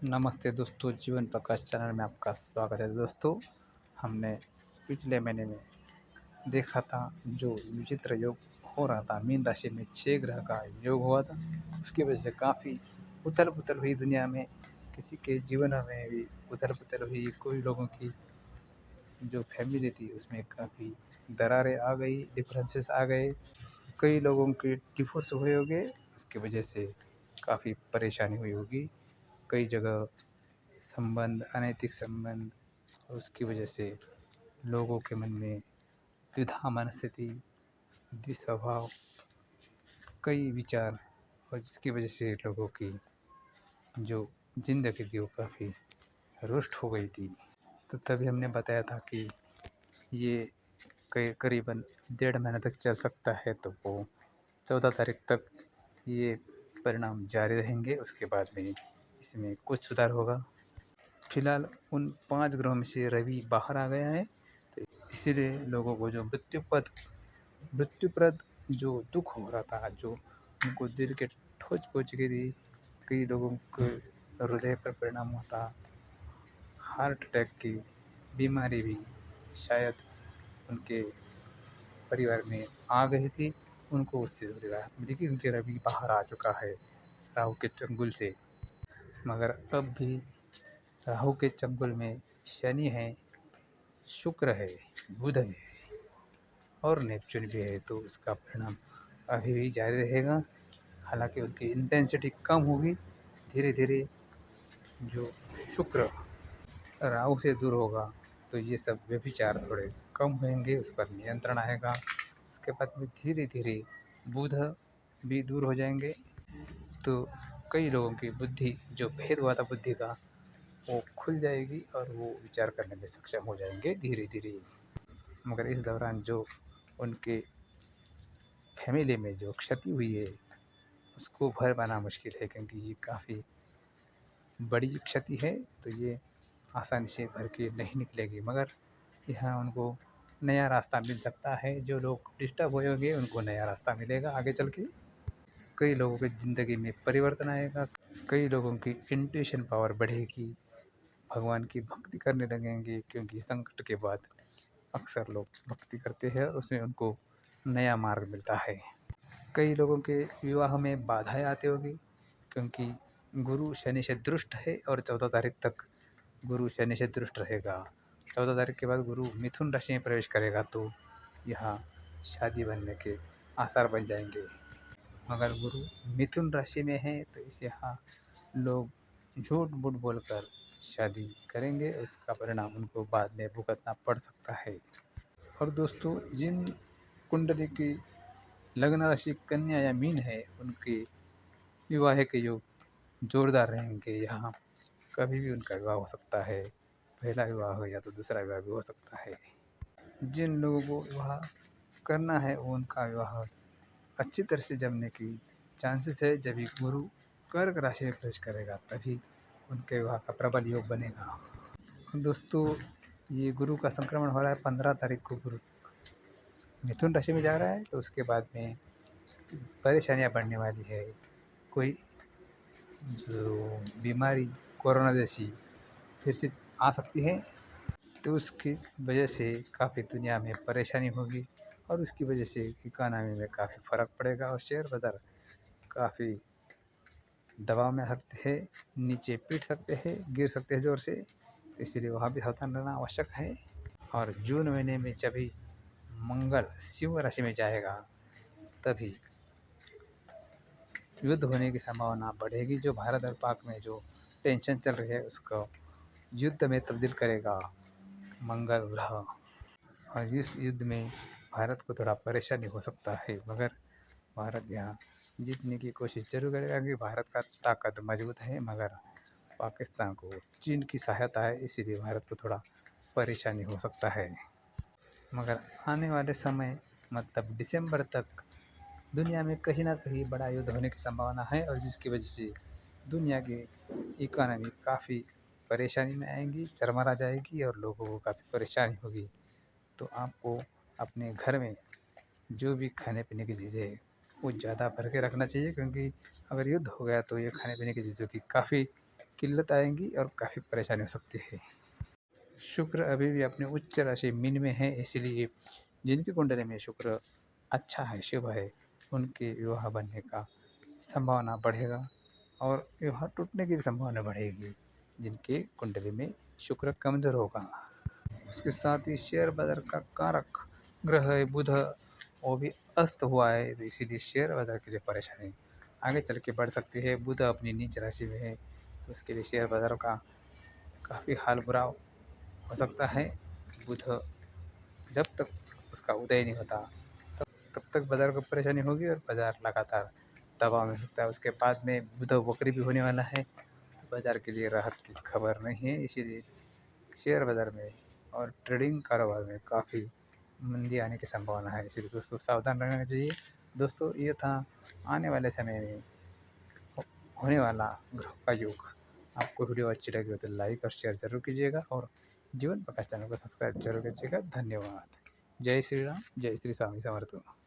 नमस्ते दोस्तों, जीवन प्रकाश चैनल में आपका स्वागत है दोस्तों। हमने पिछले महीने में देखा था जो विचित्र योग हो रहा था, मीन राशि में 6 ग्रह का योग हुआ था। उसकी वजह से काफ़ी उथल-पुथल हुई दुनिया में, किसी के जीवन में भी उथल-पुथल हुई। कोई लोगों की जो फैमिली थी उसमें काफ़ी दरारें आ गई, डिफरेंसेस आ गए। कई लोगों के डिवोर्स हुए होंगे, उसकी वजह से काफ़ी परेशानी हुई होगी। कई जगह संबंध, अनैतिक संबंध, और उसकी वजह से लोगों के मन में द्विधा मनस्थिति, द्विस्वभाव, कई विचार, और जिसकी वजह से लोगों की जो ज़िंदगी थी वो काफ़ी रुष्ट हो गई थी। तो तभी हमने बताया था कि ये करीबन 1.5 महीने तक चल सकता है, तो वो 14 तारीख तक ये परिणाम जारी रहेंगे। उसके बाद में इसमें कुछ सुधार होगा। फिलहाल उन 5 ग्रहों में से रवि बाहर आ गया है, तो इसीलिए लोगों को जो मृत्युप्रद जो दुख हो रहा था, जो उनको दिल के ठोस पहुँच गई थी, कई लोगों को हृदय पर परिणाम होता, हार्ट अटैक की बीमारी भी शायद उनके परिवार में आ गई थी, उनको उससे दूरी राहत मिली कि उनके रवि बाहर आ चुका है राहु के चंगुल से। मगर अब भी राहु के चंगुल में शनि है, शुक्र है, बुध है और नेपच्यून भी है, तो उसका परिणाम अभी भी जारी रहेगा। हालांकि उनकी इंटेंसिटी कम होगी। धीरे धीरे जो शुक्र राहु से दूर होगा, तो ये सब व्यभिचार थोड़े कम होंगे, उस पर नियंत्रण आएगा। उसके बाद में धीरे धीरे बुध भी दूर हो जाएंगे, तो कई लोगों की बुद्धि, जो भेद हुआ था बुद्धि का, वो खुल जाएगी और वो विचार करने में सक्षम हो जाएंगे धीरे धीरे। मगर इस दौरान जो उनके फैमिली में जो क्षति हुई है उसको भर पाना मुश्किल है, क्योंकि ये काफ़ी बड़ी क्षति है, तो ये आसानी से भर के नहीं निकलेगी। मगर यहाँ उनको नया रास्ता मिल सकता है। जो लोग डिस्टर्ब हुए होंगे उनको नया रास्ता मिलेगा आगे चल के। कई लोगों की ज़िंदगी में परिवर्तन आएगा, कई लोगों की इंट्यूशन पावर बढ़ेगी, भगवान की भक्ति करने लगेंगे, क्योंकि संकट के बाद अक्सर लोग भक्ति करते हैं और उसमें उनको नया मार्ग मिलता है। कई लोगों के विवाह में बाधाएं आती होगी, क्योंकि गुरु शनि से दृष्ट है और 14 तारीख तक गुरु शनि से दृष्ट रहेगा। 14 तारीख के बाद गुरु मिथुन राशि में प्रवेश करेगा, तो यहाँ शादी बनने के आसार बन जाएंगे। मगर गुरु मिथुन राशि में है, तो इस यहाँ लोग झूठ मूठ बोलकर शादी करेंगे, इसका परिणाम उनको बाद में भुगतना पड़ सकता है। और दोस्तों, जिन कुंडली की लग्न राशि कन्या या मीन है, उनके विवाह के योग जोरदार रहेंगे। यहाँ कभी भी उनका विवाह हो सकता है, पहला विवाह हो या तो दूसरा विवाह भी हो सकता है। जिन लोगों को विवाह करना है वो उनका विवाह अच्छी तरह से जमने की चांसेस है। जब भी गुरु कर्क राशि में प्रवेश करेगा तभी उनके विवाह का प्रबल योग बनेगा। दोस्तों, ये गुरु का संक्रमण हो रहा है 15 तारीख को, गुरु मिथुन राशि में जा रहा है, तो उसके बाद में परेशानियां बढ़ने वाली है। कोई जो बीमारी कोरोना जैसी फिर से आ सकती है, तो उसकी वजह से काफ़ी दुनिया में परेशानी होगी, और उसकी वजह से इकोनॉमी में काफ़ी फ़र्क पड़ेगा और शेयर बाज़ार काफ़ी दबाव में आ सकते हैं, नीचे पीट सकते हैं, गिर सकते हैं ज़ोर से। इसीलिए वहाँ भी सावधान रहना आवश्यक है। और जून महीने में जब भी मंगल सिंह राशि में जाएगा, तभी युद्ध होने की संभावना बढ़ेगी। जो भारत और पाक में जो टेंशन चल रही है उसको युद्ध में तब्दील करेगा मंगल ग्रह, और इस युद्ध में भारत को थोड़ा परेशानी हो सकता है। मगर भारत यहाँ जीतने की कोशिश जरूर करेगा, क्योंकि भारत का ताकत मजबूत है। मगर पाकिस्तान को चीन की सहायता है, इसीलिए भारत को थोड़ा परेशानी हो सकता है। मगर आने वाले समय, मतलब दिसंबर तक, दुनिया में कहीं ना कहीं बड़ा युद्ध होने की संभावना है, और जिसकी वजह से दुनिया की इकोनॉमी काफ़ी परेशानी में आएंगी, चरमरा जाएगी और लोगों को काफ़ी परेशानी होगी। तो आपको अपने घर में जो भी खाने पीने की चीज़ें है वो ज़्यादा भर के रखना चाहिए, क्योंकि अगर युद्ध हो गया तो ये खाने पीने की चीज़ों की काफ़ी किल्लत आएंगी और काफ़ी परेशानी हो सकती है। शुक्र अभी भी अपने उच्च राशि मीन में है, इसलिए जिनकी कुंडली में शुक्र अच्छा है, शुभ है, उनके विवाह बनने का संभावना बढ़ेगा और विवाह टूटने की भी संभावना बढ़ेगी जिनके कुंडली में शुक्र कमज़ोर होगा। उसके साथ ही शेयर बाजार का कारक ग्रह है बुध, वो भी अस्त हुआ है, तो इसीलिए शेयर बाजार के लिए परेशानी आगे चल के बढ़ सकती है। बुध अपनी नीच राशि में है, तो उसके लिए शेयर बाजार का काफ़ी हाल बुरा हो सकता है। बुध जब तक उसका उदय नहीं होता तब तक बाज़ार को परेशानी होगी और बाज़ार लगातार दबाव में सकता है। उसके बाद में बुध वक्री भी होने वाला है, बाज़ार के लिए राहत की खबर नहीं है, इसीलिए शेयर बाज़ार में और ट्रेडिंग कारोबार में काफ़ी मंदी आने की संभावना है, इसलिए दोस्तों सावधान रहना चाहिए। दोस्तों ये था आने वाले समय में होने वाला ग्रह का योग। आपको वीडियो अच्छी लगी हो तो लाइक और शेयर ज़रूर कीजिएगा और जीवन प्रकाश चैनल को सब्सक्राइब जरूर कीजिएगा। धन्यवाद। जय श्री राम, जय श्री स्वामी समर्थ।